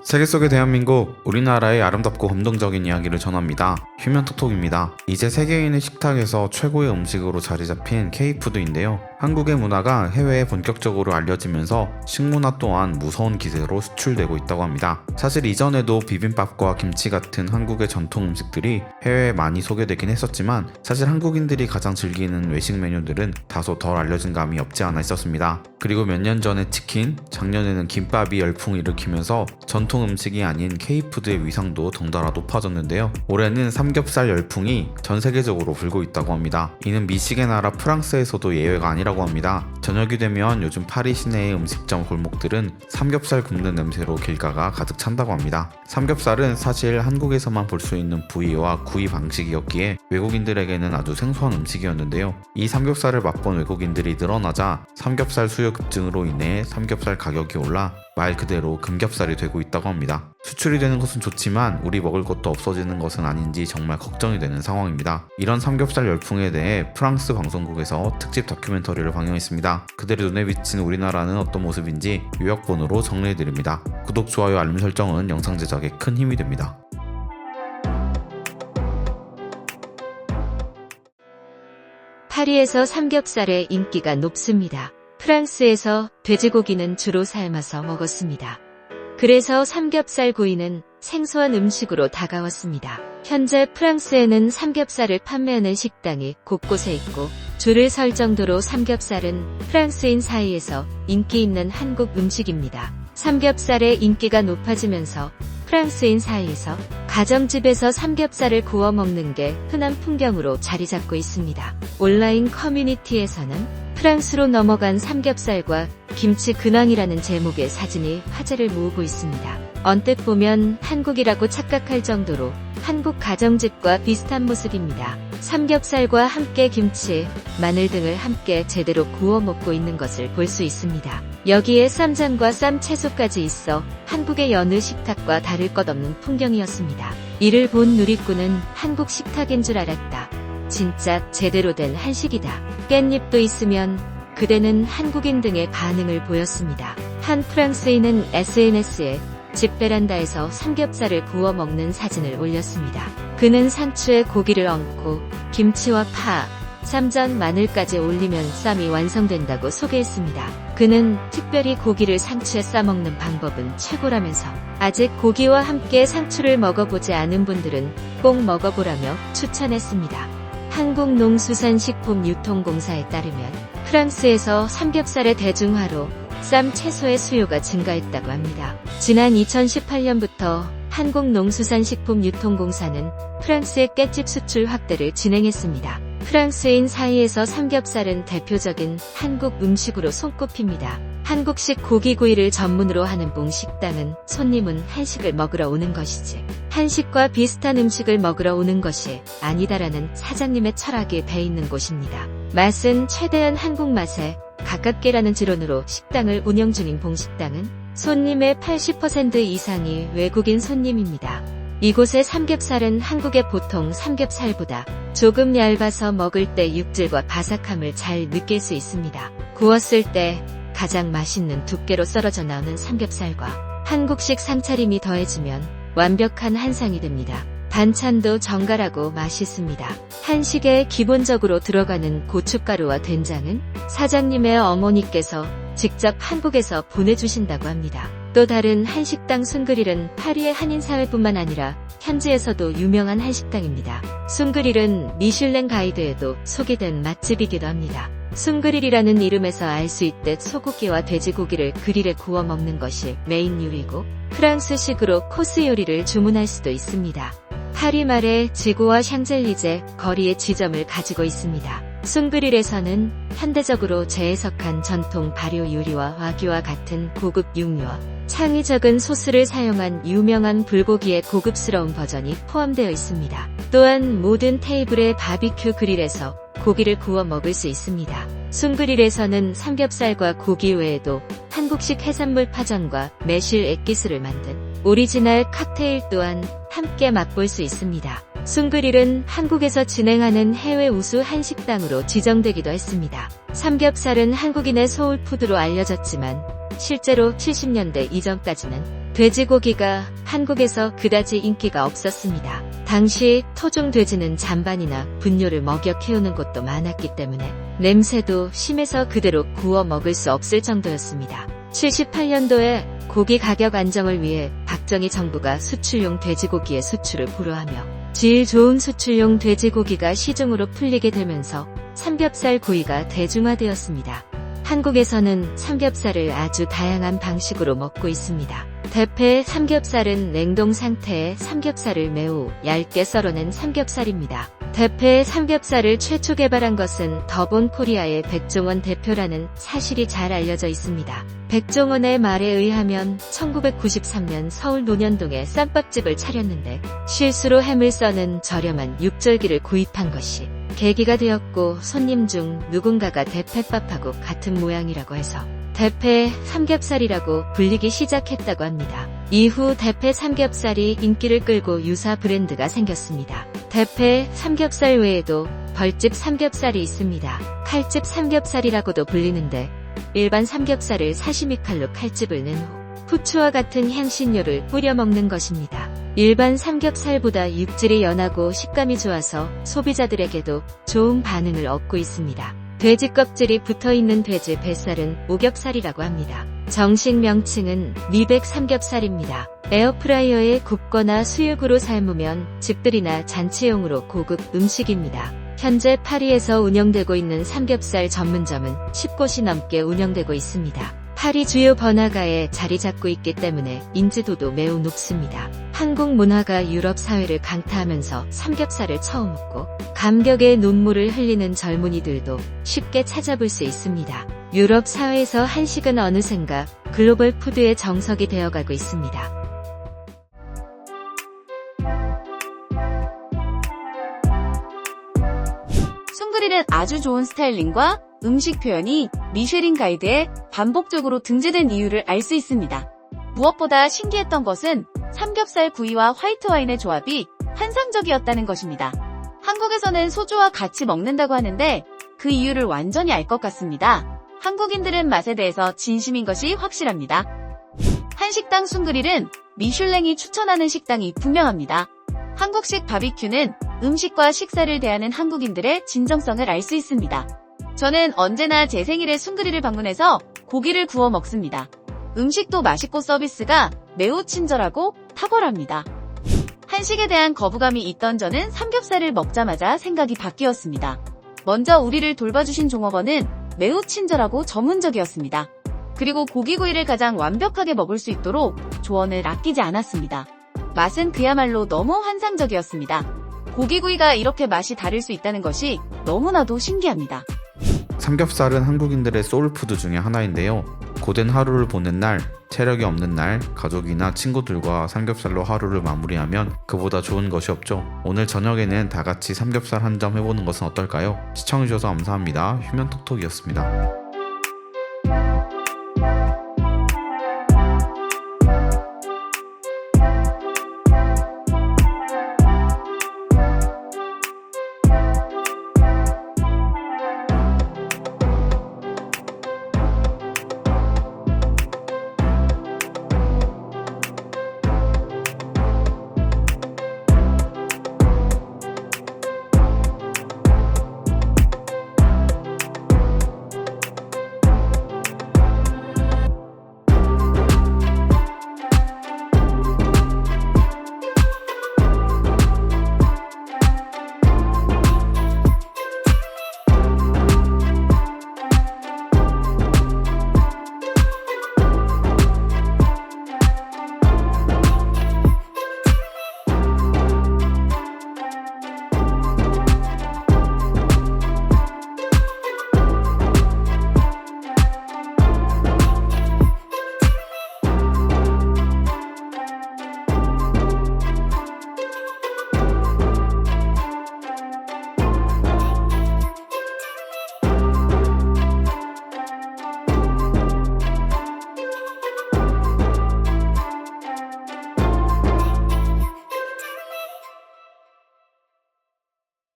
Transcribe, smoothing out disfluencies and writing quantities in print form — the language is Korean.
세계 속의 대한민국, 우리나라의 아름답고 감동적인 이야기를 전합니다. 휴면톡톡입니다. 이제 세계인의 식탁에서 최고의 음식으로 자리 잡힌 K푸드인데요. 한국의 문화가 해외에 본격적으로 알려지면서 식문화 또한 무서운 기세로 수출되고 있다고 합니다. 사실 이전에도 비빔밥과 김치 같은 한국의 전통 음식들이 해외에 많이 소개되긴 했었지만 사실 한국인들이 가장 즐기는 외식 메뉴들은 다소 덜 알려진 감이 없지 않아 있었습니다. 그리고 몇 년 전에 치킨, 작년에는 김밥이 열풍을 일으키면서 전통 음식이 아닌 K푸드의 위상도 덩달아 높아졌는데요. 올해는 삼겹살 열풍이 전 세계적으로 불고 있다고 합니다. 이는 미식의 나라 프랑스에서도 예외가 아니라고 합니다. 저녁이 되면 요즘 파리 시내의 음식점 골목들은 삼겹살 굽는 냄새로 길가가 가득 찬다고 합니다. 삼겹살은 사실 한국에서만 볼 수 있는 부위와 구이 방식이었기에 외국인들에게는 아주 생소한 음식이었는데요. 이 삼겹살을 맛본 외국인들이 늘어나자 삼겹살 수요 급증으로 인해 삼겹살 가격이 올라 말 그대로 금겹살이 되고 있다고 합니다. 수출이 되는 것은 좋지만 우리 먹을 것도 없어지는 것은 아닌지 정말 걱정이 되는 상황입니다. 이런 삼겹살 열풍에 대해 프랑스 방송국에서 특집 다큐멘터리를 방영했습니다. 그들의 눈에 비친 우리나라는 어떤 모습인지 요약본으로 정리해드립니다. 구독, 좋아요, 알림 설정은 영상 제작에 큰 힘이 됩니다. 파리에서 삼겹살의 인기가 높습니다. 프랑스에서 돼지고기는 주로 삶아서 먹었습니다. 그래서 삼겹살 구이는 생소한 음식으로 다가왔습니다. 현재 프랑스에는 삼겹살을 판매하는 식당이 곳곳에 있고 줄을 설 정도로 삼겹살은 프랑스인 사이에서 인기 있는 한국 음식입니다. 삼겹살의 인기가 높아지면서 프랑스인 사이에서 가정집에서 삼겹살을 구워 먹는 게 흔한 풍경으로 자리 잡고 있습니다. 온라인 커뮤니티에서는 프랑스로 넘어간 삼겹살과 김치 근황이라는 제목의 사진이 화제를 모으고 있습니다. 언뜻 보면 한국이라고 착각할 정도로 한국 가정집과 비슷한 모습입니다. 삼겹살과 함께 김치, 마늘 등을 함께 제대로 구워 먹고 있는 것을 볼 수 있습니다. 여기에 쌈장과 쌈채소까지 있어 한국의 여느 식탁과 다를 것 없는 풍경이었습니다. 이를 본 누리꾼은 한국 식탁인 줄 알았다. 진짜 제대로 된 한식이다. 깻잎도 있으면 그대는 한국인 등의 반응을 보였습니다. 한 프랑스인은 SNS에 집 베란다에서 삼겹살을 구워 먹는 사진을 올렸습니다. 그는 상추에 고기를 얹고 김치와 파, 쌈장, 마늘까지 올리면 쌈이 완성된다고 소개했습니다. 그는 특별히 고기를 상추에 싸먹는 방법은 최고라면서 아직 고기와 함께 상추를 먹어보지 않은 분들은 꼭 먹어보라며 추천했습니다. 한국농수산식품유통공사에 따르면 프랑스에서 삼겹살의 대중화로 쌈 채소의 수요가 증가했다고 합니다. 지난 2018년부터 한국농수산식품유통공사는 프랑스의 깻집 수출 확대를 진행했습니다. 프랑스인 사이에서 삼겹살은 대표적인 한국 음식으로 손꼽힙니다. 한국식 고기구이를 전문으로 하는 몽식당은 손님은 한식을 먹으러 오는 것이지 한식과 비슷한 음식을 먹으러 오는 것이 아니다라는 사장님의 철학이 배있는 곳입니다. 맛은 최대한 한국 맛에 가깝게라는 지론으로 식당을 운영 중인 봉식당은 손님의 80% 이상이 외국인 손님입니다. 이곳의 삼겹살은 한국의 보통 삼겹살보다 조금 얇아서 먹을 때 육질과 바삭함을 잘 느낄 수 있습니다. 구웠을 때 가장 맛있는 두께로 썰어져 나오는 삼겹살과 한국식 상차림이 더해지면 완벽한 한상이 됩니다. 반찬도 정갈하고 맛있습니다. 한식에 기본적으로 들어가는 고춧가루와 된장은 사장님의 어머니께서 직접 한국에서 보내주신다고 합니다. 또 다른 한식당 순그릴은 파리의 한인사회뿐만 아니라 현지에서도 유명한 한식당입니다. 순그릴은 미슐랭 가이드에도 소개된 맛집이기도 합니다. 순그릴이라는 이름에서 알 수 있듯 소고기와 돼지고기를 그릴에 구워 먹는 것이 메인 요리고 프랑스식으로 코스 요리를 주문할 수도 있습니다. 파리 말의 지고와 샹젤리제 거리의 지점을 가지고 있습니다. 순그릴에서는 현대적으로 재해석한 전통 발효 요리와 와규와 같은 고급 육류와 창의적인 소스를 사용한 유명한 불고기의 고급스러운 버전이 포함되어 있습니다. 또한 모든 테이블의 바비큐 그릴에서 고기를 구워 먹을 수 있습니다. 순그릴에서는 삼겹살과 고기 외에도 한국식 해산물 파전과 매실 액기스를 만든 오리지널 칵테일 또한 함께 맛볼 수 있습니다. 순그릴은 한국에서 진행하는 해외 우수 한식당으로 지정되기도 했습니다. 삼겹살은 한국인의 소울푸드로 알려졌지만 실제로 70년대 이전까지는 돼지고기가 한국에서 그다지 인기가 없었습니다. 당시 토종 돼지는 잔반이나 분뇨를 먹여 키우는 곳도 많았기 때문에 냄새도 심해서 그대로 구워 먹을 수 없을 정도였습니다. 78년도에 고기 가격 안정을 위해 박정희 정부가 수출용 돼지고기의 수출을 불허하며 질 좋은 수출용 돼지고기가 시중으로 풀리게 되면서 삼겹살 구이가 대중화되었습니다. 한국에서는 삼겹살을 아주 다양한 방식으로 먹고 있습니다. 대패 삼겹살은 냉동 상태의 삼겹살을 매우 얇게 썰어낸 삼겹살입니다. 대패 삼겹살을 최초 개발한 것은 더본 코리아의 백종원 대표라는 사실이 잘 알려져 있습니다. 백종원의 말에 의하면 1993년 서울 논현동에 쌈밥집을 차렸는데 실수로 햄을 써는 저렴한 육절기를 구입한 것이 계기가 되었고 손님 중 누군가가 대패밥하고 같은 모양이라고 해서 대패 삼겹살이라고 불리기 시작했다고 합니다. 이후 대패 삼겹살이 인기를 끌고 유사 브랜드가 생겼습니다. 대패 삼겹살 외에도 벌집 삼겹살이 있습니다. 칼집 삼겹살이라고도 불리는데 일반 삼겹살을 사시미 칼로 칼집을 낸 후 후추와 같은 향신료를 뿌려 먹는 것입니다. 일반 삼겹살보다 육질이 연하고 식감이 좋아서 소비자들에게도 좋은 반응을 얻고 있습니다. 돼지 껍질이 붙어있는 돼지 뱃살은 오겹살이라고 합니다. 정식 명칭은 미백 삼겹살입니다. 에어프라이어에 굽거나 수육으로 삶으면 집들이나 잔치용으로 고급 음식입니다. 현재 파리에서 운영되고 있는 삼겹살 전문점은 10곳이 넘게 운영되고 있습니다. 파리 주요 번화가에 자리 잡고 있기 때문에 인지도도 매우 높습니다. 한국 문화가 유럽 사회를 강타하면서 삼겹살을 처음 먹고 감격의 눈물을 흘리는 젊은이들도 쉽게 찾아볼 수 있습니다. 유럽 사회에서 한식은 어느샌가 글로벌 푸드의 정석이 되어가고 있습니다. 숭그릴은 아주 좋은 스타일링과 음식 표현이 미쉐린 가이드에 반복적으로 등재된 이유를 알 수 있습니다. 무엇보다 신기했던 것은 삼겹살 구이와 화이트 와인의 조합이 환상적이었다는 것입니다. 한국에서는 소주와 같이 먹는다고 하는데 그 이유를 완전히 알 것 같습니다. 한국인들은 맛에 대해서 진심인 것이 확실합니다. 한식당 숭그릴은 미슐랭이 추천하는 식당이 분명합니다. 한국식 바비큐는 음식과 식사를 대하는 한국인들의 진정성을 알 수 있습니다. 저는 언제나 제 생일에 숭그릴을 방문해서 고기를 구워 먹습니다. 음식도 맛있고 서비스가 매우 친절하고 탁월합니다. 한식에 대한 거부감이 있던 저는 삼겹살을 먹자마자 생각이 바뀌었습니다. 먼저 우리를 돌봐주신 종업원은 매우 친절하고 전문적이었습니다. 그리고 고기구이를 가장 완벽하게 먹을 수 있도록 조언을 아끼지 않았습니다. 맛은 그야말로 너무 환상적이었습니다. 고기구이가 이렇게 맛이 다를 수 있다는 것이 너무나도 신기합니다. 삼겹살은 한국인들의 소울푸드 중에 하나인데요. 고된 하루를 보낸 날, 체력이 없는 날, 가족이나 친구들과 삼겹살로 하루를 마무리하면 그보다 좋은 것이 없죠. 오늘 저녁에는 다 같이 삼겹살 한 점 해보는 것은 어떨까요? 시청해주셔서 감사합니다. 휴면톡톡이었습니다.